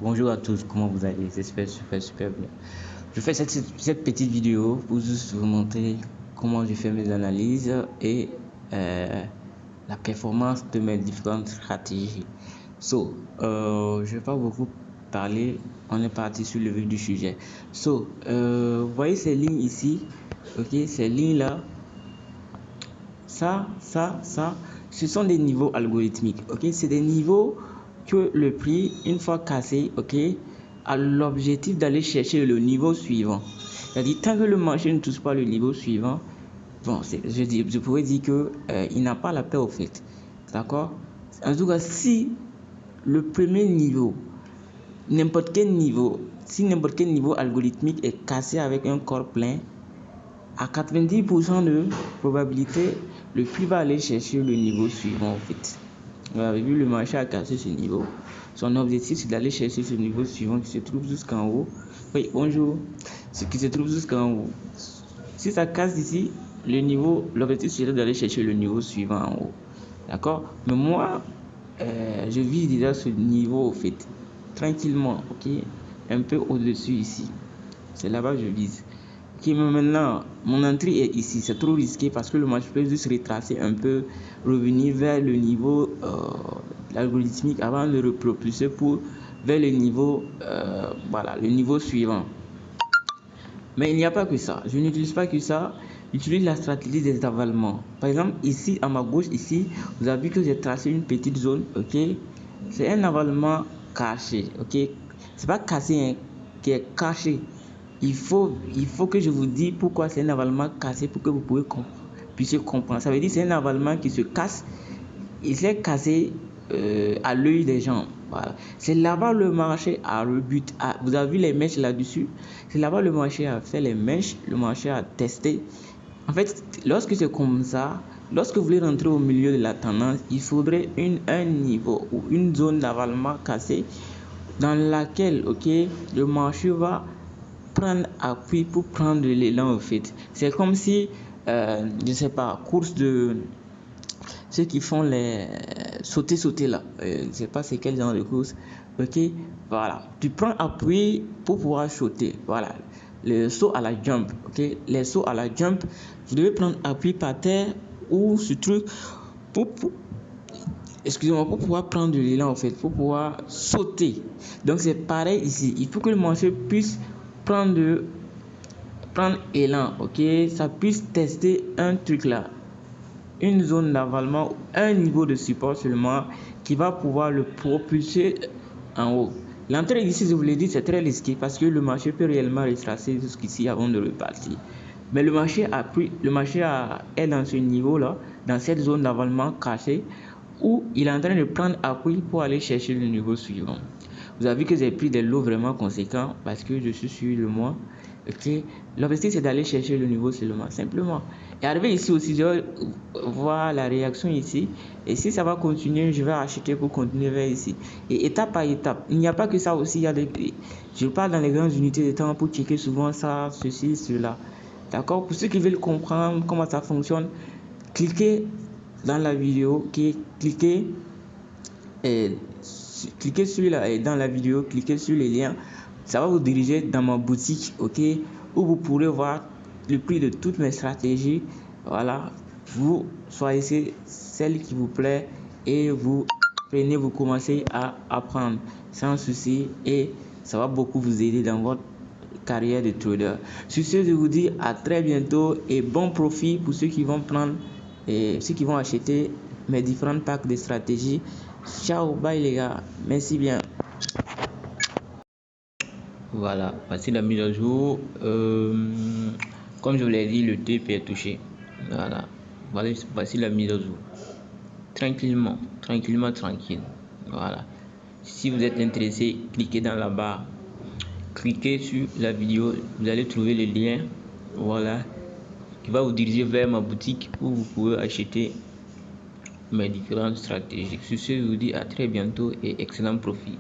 Bonjour à tous, comment vous allez? J'espère super bien. Je fais cette petite vidéo pour juste vous montrer comment je fais mes analyses et la performance de mes différentes stratégies. Je vais pas beaucoup parler, on est parti sur le vif du sujet. Vous voyez ces lignes ici, ok, ces lignes là, ça, ce sont des niveaux algorithmiques, ok, c'est des niveaux que le prix, une fois cassé, ok, a l'objectif d'aller chercher le niveau suivant. C'est-à-dire, tant que le marché ne touche pas le niveau suivant, bon, je pourrais dire que il n'a pas la paix au fait, d'accord. En tout cas, si le premier niveau, n'importe quel niveau algorithmique est cassé avec un corps plein, à 90% de probabilité, le prix va aller chercher le niveau suivant en fait. Vous avez vu, le marché a cassé ce niveau. Son objectif, c'est d'aller chercher ce niveau suivant qui se trouve jusqu'en haut. Oui, bonjour. Ce qui se trouve jusqu'en haut. Si ça casse ici, l'objectif serait d'aller chercher le niveau suivant en haut. D'accord? Mais moi, je vise déjà ce niveau au fait. Tranquillement, ok? Un peu au-dessus ici. C'est là-bas que je vise. Ok, mais maintenant, mon entrée est ici. C'est trop risqué parce que le marché peut juste retracer un peu, revenir vers le niveau algorithmique avant de repropulser vers le niveau, le niveau suivant. Mais il n'y a pas que ça. Je n'utilise pas que ça. J'utilise la stratégie des avalements. Par exemple, ici, à ma gauche, ici, vous avez vu que j'ai tracé une petite zone, ok? C'est un avalement caché, ok? C'est pas cassé, hein, qui est caché. Il faut que je vous dise pourquoi c'est un avalement cassé pour que vous puissiez comprendre. Ça veut dire que c'est un avalement qui se casse. Il s'est cassé à l'œil des gens. Voilà. C'est là-bas le marché a le but. Vous avez vu les mèches là-dessus? C'est là-bas le marché a fait les mèches. Le marché a testé. En fait, lorsque c'est comme ça, lorsque vous voulez rentrer au milieu de la tendance, il faudrait un niveau ou une zone d'avalement cassée dans laquelle, ok, le marché va prendre appui pour prendre l'élan au fait. C'est comme si, je sais pas, course de ceux qui font les sauter là, je sais pas c'est quel genre de course, ok, voilà, tu prends appui pour pouvoir sauter, voilà, le saut à la jump, ok, les sauts à la jump, vous devez prendre appui par terre ou ce truc pour pouvoir prendre de l'élan en fait, pour pouvoir sauter. Donc c'est pareil ici, il faut que le marché puisse prendre élan, ok, ça puisse tester un truc là, une zone d'avalement, un niveau de support seulement qui va pouvoir le propulser en haut. L'entrée ici, je vous l'ai dit, c'est très risqué parce que le marché peut réellement retracer jusqu'ici avant de repartir. Mais le marché est dans ce niveau-là, dans cette zone d'avalement cachée, où il est en train de prendre appui pour aller chercher le niveau suivant. Vous avez vu que j'ai pris des lots vraiment conséquents parce que je suis sur le mois. Okay. L'objectif c'est d'aller chercher le niveau seulement, simplement. Et arrivé ici aussi, je vais voir la réaction ici. Et si ça va continuer, je vais acheter pour continuer vers ici. Et étape par étape. Il n'y a pas que ça aussi, il y a des... Je parle dans les grandes unités de temps pour checker souvent ça, ceci, cela. D'accord? Pour ceux qui veulent comprendre comment ça fonctionne, cliquez dans la vidéo, cliquez dans la vidéo, cliquez sur les liens. Ça va vous diriger dans ma boutique, ok, où vous pourrez voir le prix de toutes mes stratégies. Voilà, vous choisissez celle qui vous plaît et vous commencez à apprendre sans souci et ça va beaucoup vous aider dans votre carrière de trader. Sur ce, je vous dis à très bientôt et bon profit pour ceux qui vont prendre et ceux qui vont acheter mes différentes packs de stratégies. Ciao, bye les gars, merci bien. Voilà, voici la mise à jour. Comme je vous l'ai dit, le TP est touché. Voilà, voici la mise à jour. Tranquillement. Voilà. Si vous êtes intéressé, cliquez dans la barre. Cliquez sur la vidéo, vous allez trouver le lien. Voilà, qui va vous diriger vers ma boutique où vous pouvez acheter mes différentes stratégies. Sur ce, je vous dis à très bientôt et excellent profit.